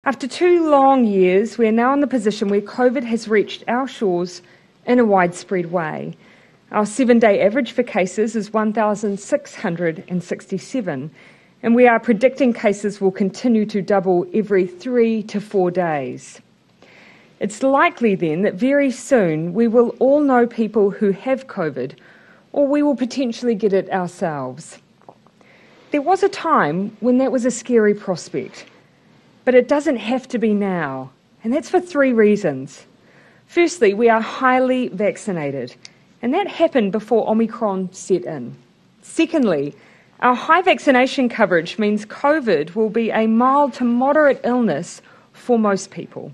After 2 long years, we are now in the position where COVID has reached our shores in a widespread way. Our 7-day average for cases is 1,667, and we are predicting cases will continue to double every 3 to 4 days. It's likely then that very soon we will all know people who have COVID, or we will potentially get it ourselves. There was a time when that was a scary prospect, but it doesn't have to be now, and that's for 3 reasons. Firstly, we are highly vaccinated, and that happened before Omicron set in. Secondly, our high vaccination coverage means COVID will be a mild to moderate illness for most people,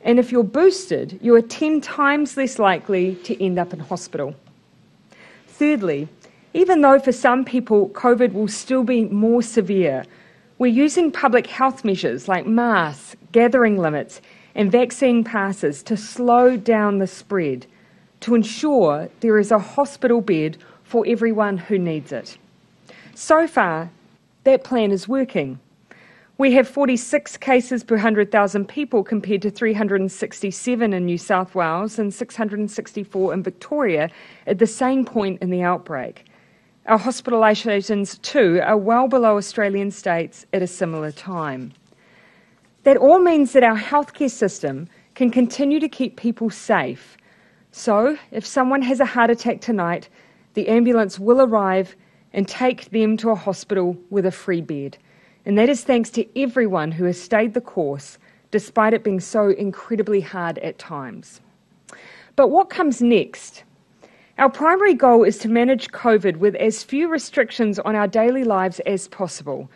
and if you're boosted, you are 10 times less likely to end up in hospital. Thirdly, even though for some people COVID will still be more severe, we're using public health measures like masks, gathering limits, and vaccine passes to slow down the spread, to ensure there is a hospital bed for everyone who needs it. So far, that plan is working. We have 46 cases per 100,000 people compared to 367 in New South Wales and 664 in Victoria at the same point in the outbreak. Our hospitalisations, too, are well below Australian states at a similar time. That all means that our healthcare system can continue to keep people safe. So, if someone has a heart attack tonight, the ambulance will arrive and take them to a hospital with a free bed. And that is thanks to everyone who has stayed the course, despite it being so incredibly hard at times. But what comes next? Our primary goal is to manage COVID with as few restrictions on our daily lives as possible,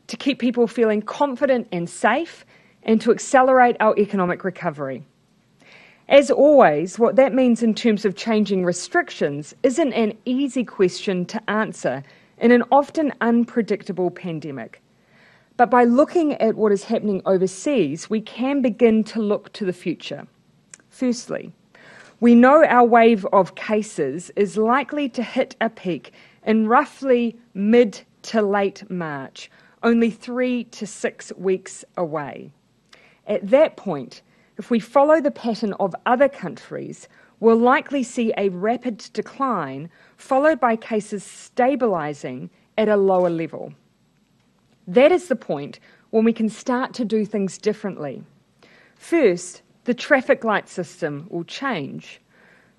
to keep people feeling confident and safe, and to accelerate our economic recovery. As always, what that means in terms of changing restrictions isn't an easy question to answer in an often unpredictable pandemic. But by looking at what is happening overseas, we can begin to look to the future. Firstly, we know our wave of cases is likely to hit a peak in roughly mid to late March, only 3 to 6 weeks away. At that point, if we follow the pattern of other countries, we'll likely see a rapid decline followed by cases stabilising at a lower level. That is the point when we can start to do things differently. First, the traffic light system will change.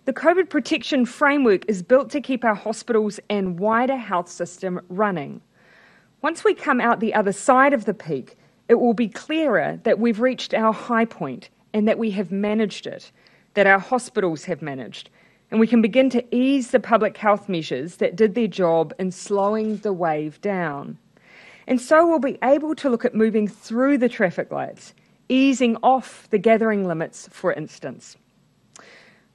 The COVID protection framework is built to keep our hospitals and wider health system running. Once we come out the other side of the peak, it will be clearer that we've reached our high point and that we have managed it, that our hospitals have managed, and we can begin to ease the public health measures that did their job in slowing the wave down. And so we'll be able to look at moving through the traffic lights, easing off the gathering limits, for instance.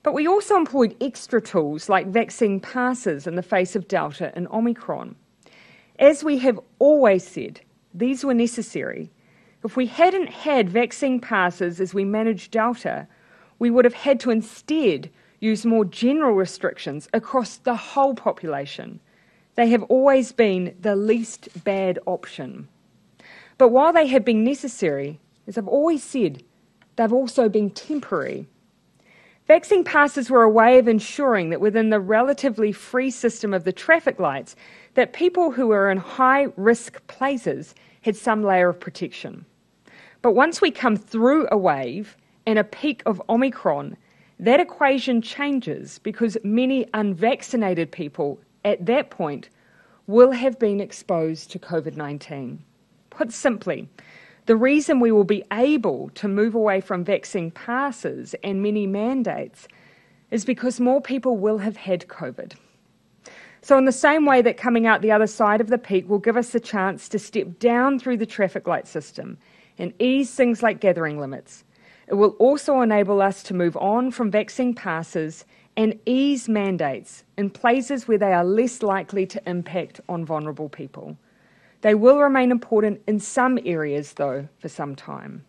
But we also employed extra tools like vaccine passes in the face of Delta and Omicron. As we have always said, these were necessary. If we hadn't had vaccine passes as we managed Delta, we would have had to instead use more general restrictions across the whole population. They have always been the least bad option. But while they have been necessary, as I've always said, they've also been temporary. Vaccine passes were a way of ensuring that within the relatively free system of the traffic lights, that people who were in high-risk places had some layer of protection. But once we come through a wave and a peak of Omicron, that equation changes because many unvaccinated people at that point will have been exposed to COVID-19. Put simply, the reason we will be able to move away from vaccine passes and many mandates is because more people will have had COVID. So in the same way that coming out the other side of the peak will give us the chance to step down through the traffic light system and ease things like gathering limits, it will also enable us to move on from vaccine passes and ease mandates in places where they are less likely to impact on vulnerable people. They will remain important in some areas, though, for some time.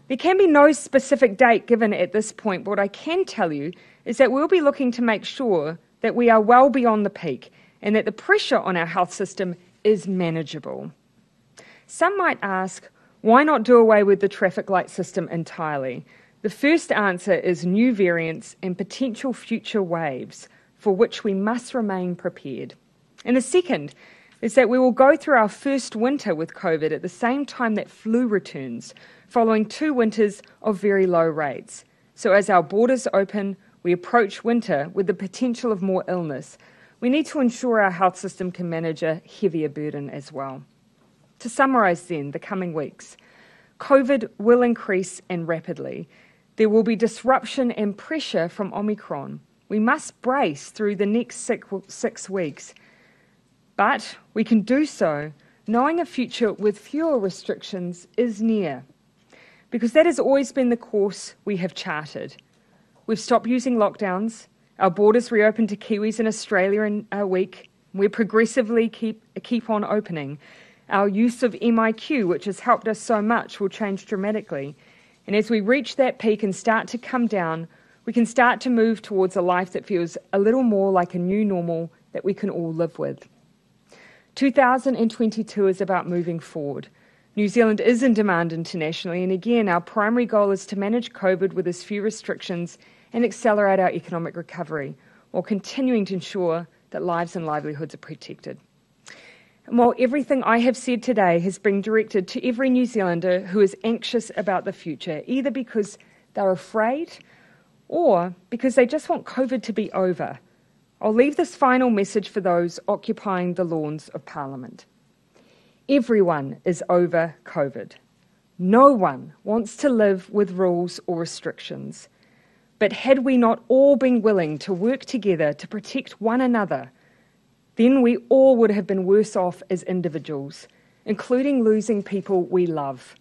There can be no specific date given at this point, but what I can tell you is that we'll be looking to make sure that we are well beyond the peak and that the pressure on our health system is manageable. Some might ask, Why not do away with the traffic light system entirely? The first answer is new variants and potential future waves for which we must remain prepared. And the second is that we will go through our first winter with COVID at the same time that flu returns, following 2 winters of very low rates. So as our borders open, we approach winter with the potential of more illness. We need to ensure our health system can manage a heavier burden as well. To summarise then, the coming weeks, COVID will increase and rapidly. There will be disruption and pressure from Omicron. We must brace through the next 6 weeks. But we can do so knowing a future with fewer restrictions is near, because that has always been the course we have charted. We've stopped using lockdowns. Our borders reopened to Kiwis in Australia in a week. We progressively keep on opening. Our use of MIQ, which has helped us so much, will change dramatically. And as we reach that peak and start to come down, we can start to move towards a life that feels a little more like a new normal that we can all live with. 2022 is about moving forward. New Zealand is in demand internationally, and again, our primary goal is to manage COVID with as few restrictions and accelerate our economic recovery, while continuing to ensure that lives and livelihoods are protected. And while everything I have said today has been directed to every New Zealander who is anxious about the future, either because they're afraid or because they just want COVID to be over, I'll leave this final message for those occupying the lawns of Parliament. Everyone is over COVID. No one wants to live with rules or restrictions. But had we not all been willing to work together to protect one another, then we all would have been worse off as individuals, including losing people we love.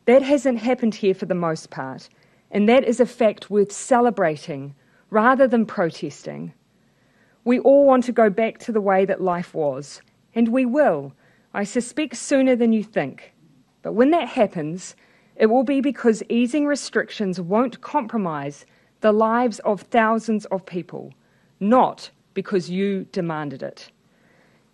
That hasn't happened here for the most part, and that is a fact worth celebrating rather than protesting. We all want to go back to the way that life was, and we will, I suspect sooner than you think. But when that happens, it will be because easing restrictions won't compromise the lives of thousands of people, not because you demanded it.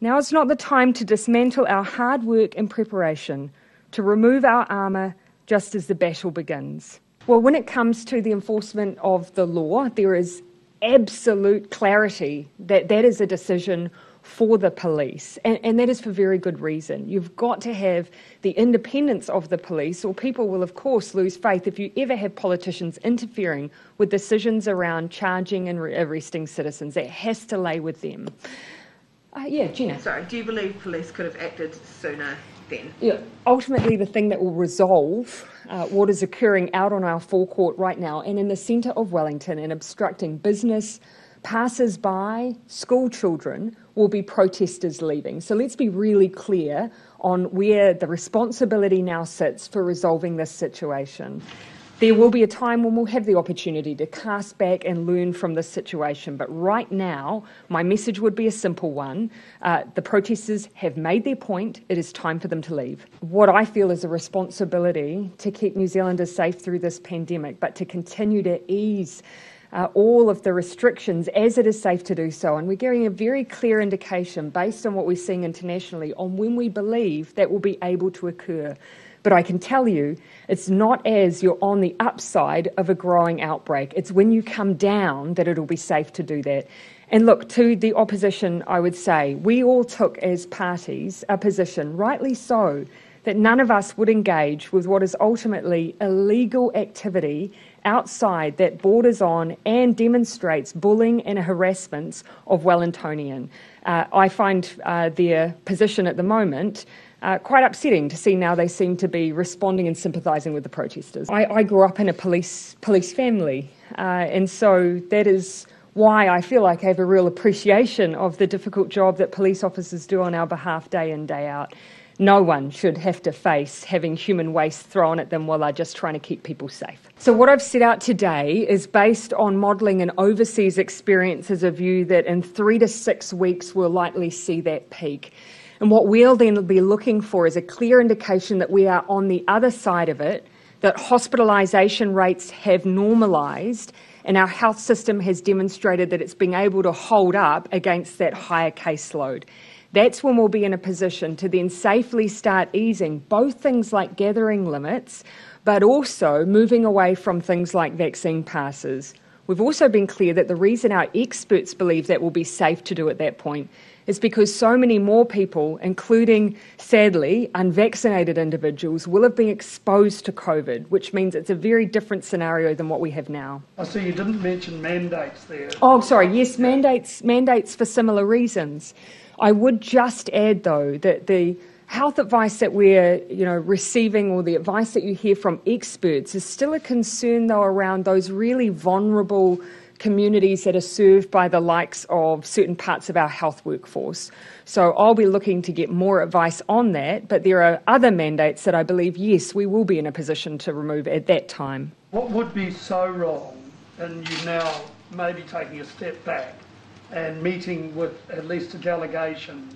Now is not the time to dismantle our hard work and preparation, to remove our armour just as the battle begins. Well, when it comes to the enforcement of the law, there is absolute clarity that that is a decision for the police, and that is for very good reason. You've got to have the independence of the police, or people will of course lose faith if you ever have politicians interfering with decisions around charging and arresting citizens. That has to lay with them. Gina. Sorry, do you believe police could have acted sooner then? Yeah, ultimately the thing that will resolve what is occurring out on our forecourt right now and in the centre of Wellington and obstructing business, passers-by, school children, will be protesters leaving. So let's be really clear on where the responsibility now sits for resolving this situation. There will be a time when we'll have the opportunity to cast back and learn from this situation, but right now my message would be a simple one. The protesters have made their point. It is time for them to leave. What I feel is a responsibility to keep New Zealanders safe through this pandemic, but to continue to ease all of the restrictions as it is safe to do so. And we're getting a very clear indication based on what we're seeing internationally on when we believe that will be able to occur. But I can tell you, it's not as you're on the upside of a growing outbreak. It's when you come down that it'll be safe to do that. And look, to the opposition, I would say, we all took as parties a position, rightly so, that none of us would engage with what is ultimately illegal activity outside that borders on and demonstrates bullying and harassment of Wellingtonian. I find their position at the moment quite upsetting to see now they seem to be responding and sympathising with the protesters. I grew up in a police family, and so that is why I feel like I have a real appreciation of the difficult job that police officers do on our behalf day in, day out. No one should have to face having human waste thrown at them while they're just trying to keep people safe. So what I've set out today is based on modelling an overseas experience as a view that in 3 to 6 weeks we'll likely see that peak. And what we'll then be looking for is a clear indication that we are on the other side of it, that hospitalisation rates have normalised, and our health system has demonstrated that it's been able to hold up against that higher caseload. That's when we'll be in a position to then safely start easing both things like gathering limits, but also moving away from things like vaccine passes. We've also been clear that the reason our experts believe that will be safe to do at that point is because so many more people, including, sadly, unvaccinated individuals, will have been exposed to COVID, which means it's a very different scenario than what we have now. I see you didn't mention mandates there. Oh, sorry, yes, mandates for similar reasons. I would just add, though, that the health advice that we're receiving, or the advice that you hear from experts, is still a concern, though, around those really vulnerable communities that are served by the likes of certain parts of our health workforce. So I'll be looking to get more advice on that, but there are other mandates that I believe, yes, we will be in a position to remove at that time. What would be so wrong in you now maybe taking a step back and meeting with at least a delegation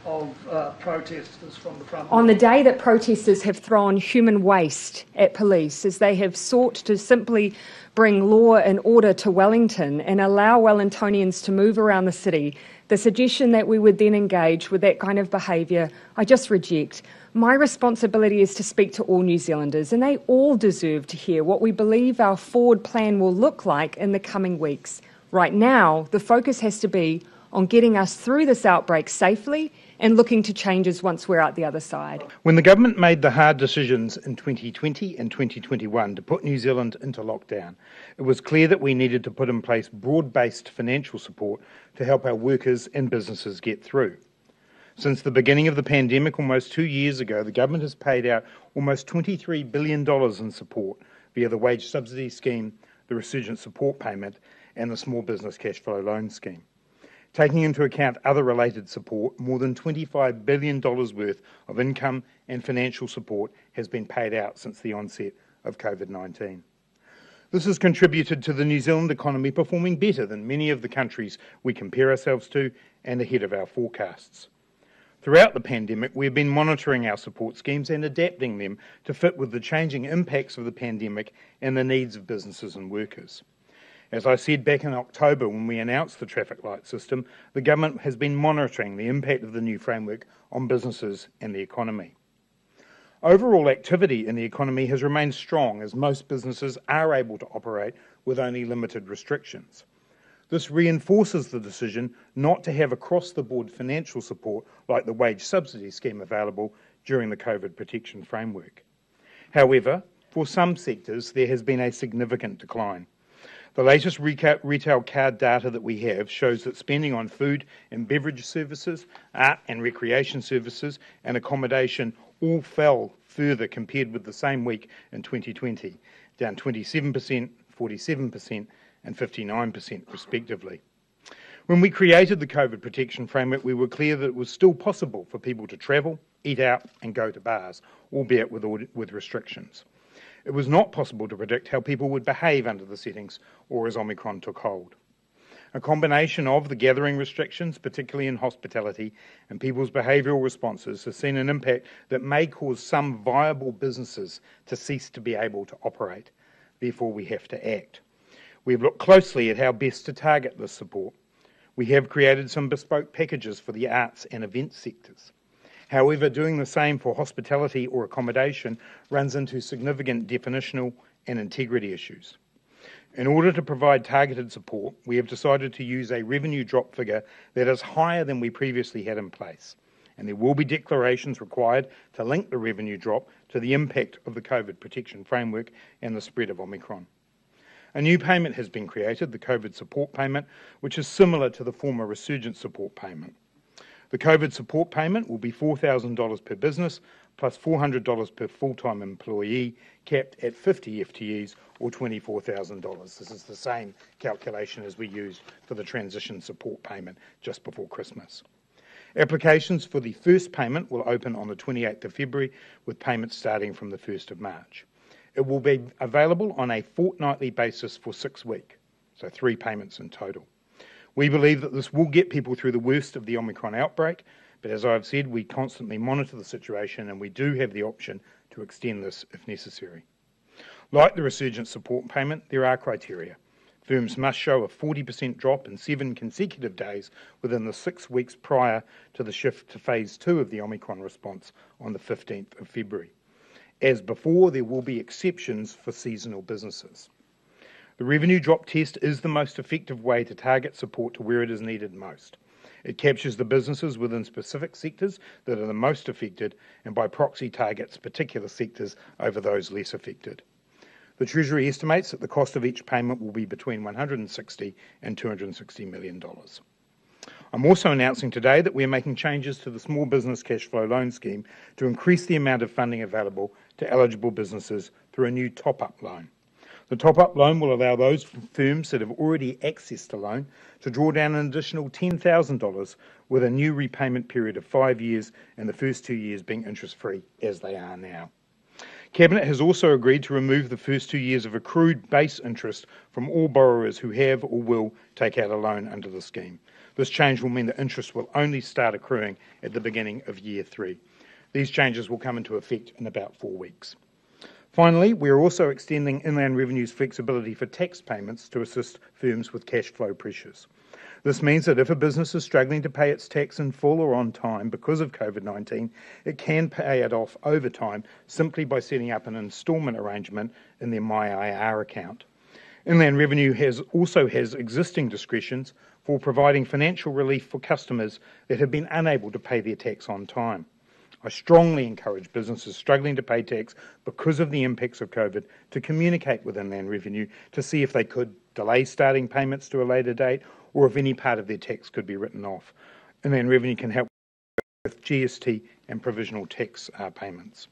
of protesters from the front? On the day that protesters have thrown human waste at police, as they have sought to simply bring law and order to Wellington and allow Wellingtonians to move around the city, the suggestion that we would then engage with that kind of behaviour, I just reject. My responsibility is to speak to all New Zealanders, and they all deserve to hear what we believe our forward plan will look like in the coming weeks. Right now, the focus has to be on getting us through this outbreak safely and looking to changes once we're out the other side. When the government made the hard decisions in 2020 and 2021 to put New Zealand into lockdown, it was clear that we needed to put in place broad-based financial support to help our workers and businesses get through. Since the beginning of the pandemic almost 2 years ago, the government has paid out almost $23 billion in support via the wage subsidy scheme, the resurgent support payment, and the small business cash flow loan scheme. Taking into account other related support, more than $25 billion worth of income and financial support has been paid out since the onset of COVID-19. This has contributed to the New Zealand economy performing better than many of the countries we compare ourselves to and ahead of our forecasts. Throughout the pandemic, we have been monitoring our support schemes and adapting them to fit with the changing impacts of the pandemic and the needs of businesses and workers. As I said back in October when we announced the traffic light system, the government has been monitoring the impact of the new framework on businesses and the economy. Overall activity in the economy has remained strong as most businesses are able to operate with only limited restrictions. This reinforces the decision not to have across-the-board financial support like the wage subsidy scheme available during the COVID protection framework. However, for some sectors there has been a significant decline. The latest retail card data that we have shows that spending on food and beverage services, art and recreation services, and accommodation all fell further compared with the same week in 2020, down 27%, 47%, and 59% respectively. When we created the COVID protection framework, we were clear that it was still possible for people to travel, eat out, and go to bars, albeit with restrictions. It was not possible to predict how people would behave under the settings or as Omicron took hold. A combination of the gathering restrictions, particularly in hospitality, and people's behavioural responses has seen an impact that may cause some viable businesses to cease to be able to operate. Therefore, we have to act. We've looked closely at how best to target this support. We have created some bespoke packages for the arts and events sectors. However, doing the same for hospitality or accommodation runs into significant definitional and integrity issues. In order to provide targeted support, we have decided to use a revenue drop figure that is higher than we previously had in place, and there will be declarations required to link the revenue drop to the impact of the COVID protection framework and the spread of Omicron. A new payment has been created, the COVID support payment, which is similar to the former resurgent support payment. The COVID support payment will be $4,000 per business plus $400 per full-time employee, capped at 50 FTEs or $24,000. This is the same calculation as we used for the transition support payment just before Christmas. Applications for the first payment will open on the 28th of February, with payments starting from the 1st of March. It will be available on a fortnightly basis for 6 weeks, so 3 payments in total. We believe that this will get people through the worst of the Omicron outbreak, but as I've said, we constantly monitor the situation and we do have the option to extend this if necessary. Like the resurgent support payment, there are criteria. Firms must show a 40% drop in 7 consecutive days within the 6 weeks prior to the shift to phase 2 of the Omicron response on the 15th of February. As before, there will be exceptions for seasonal businesses. The revenue drop test is the most effective way to target support to where it is needed most. It captures the businesses within specific sectors that are the most affected and by proxy targets particular sectors over those less affected. The Treasury estimates that the cost of each payment will be between $160 and $260 million. I'm also announcing today that we are making changes to the Small Business Cash Flow Loan Scheme to increase the amount of funding available to eligible businesses through a new top-up loan. The top-up loan will allow those firms that have already accessed a loan to draw down an additional $10,000 with a new repayment period of 5 years and the first 2 years being interest-free as they are now. Cabinet has also agreed to remove the first 2 years of accrued base interest from all borrowers who have or will take out a loan under the scheme. This change will mean that interest will only start accruing at the beginning of year 3. These changes will come into effect in about 4 weeks. Finally, we are also extending Inland Revenue's flexibility for tax payments to assist firms with cash flow pressures. This means that if a business is struggling to pay its tax in full or on time because of COVID-19, it can pay it off over time simply by setting up an instalment arrangement in their MyIR account. Inland Revenue also has existing discretions for providing financial relief for customers that have been unable to pay their tax on time. I strongly encourage businesses struggling to pay tax because of the impacts of COVID to communicate with Inland Revenue to see if they could delay starting payments to a later date or if any part of their tax could be written off. Inland Revenue can help with GST and provisional tax payments.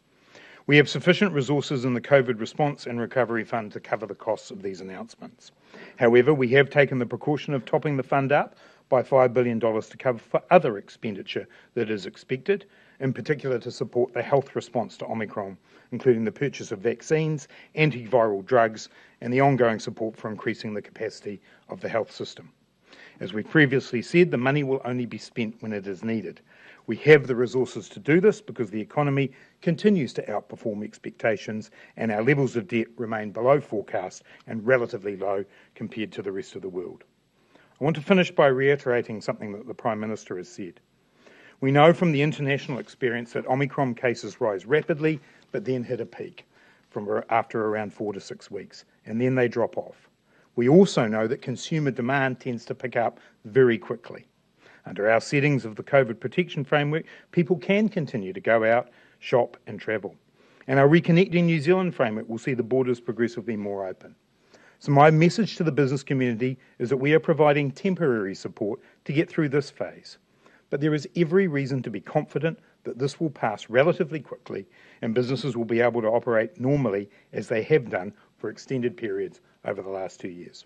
We have sufficient resources in the COVID response and recovery fund to cover the costs of these announcements. However, we have taken the precaution of topping the fund up by $5 billion to cover for other expenditure that is expected, in particular to support the health response to Omicron, including the purchase of vaccines, antiviral drugs, and the ongoing support for increasing the capacity of the health system. As we previously said, the money will only be spent when it is needed. We have the resources to do this because the economy continues to outperform expectations and our levels of debt remain below forecast and relatively low compared to the rest of the world. I want to finish by reiterating something that the Prime Minister has said. We know from the international experience that Omicron cases rise rapidly but then hit a peak after around 4 to 6 weeks, and then they drop off. We also know that consumer demand tends to pick up very quickly. Under our settings of the COVID protection framework, people can continue to go out, shop and travel. And our Reconnecting New Zealand framework will see the borders progressively more open. So my message to the business community is that we are providing temporary support to get through this phase. But there is every reason to be confident that this will pass relatively quickly and businesses will be able to operate normally as they have done for extended periods over the last 2 years.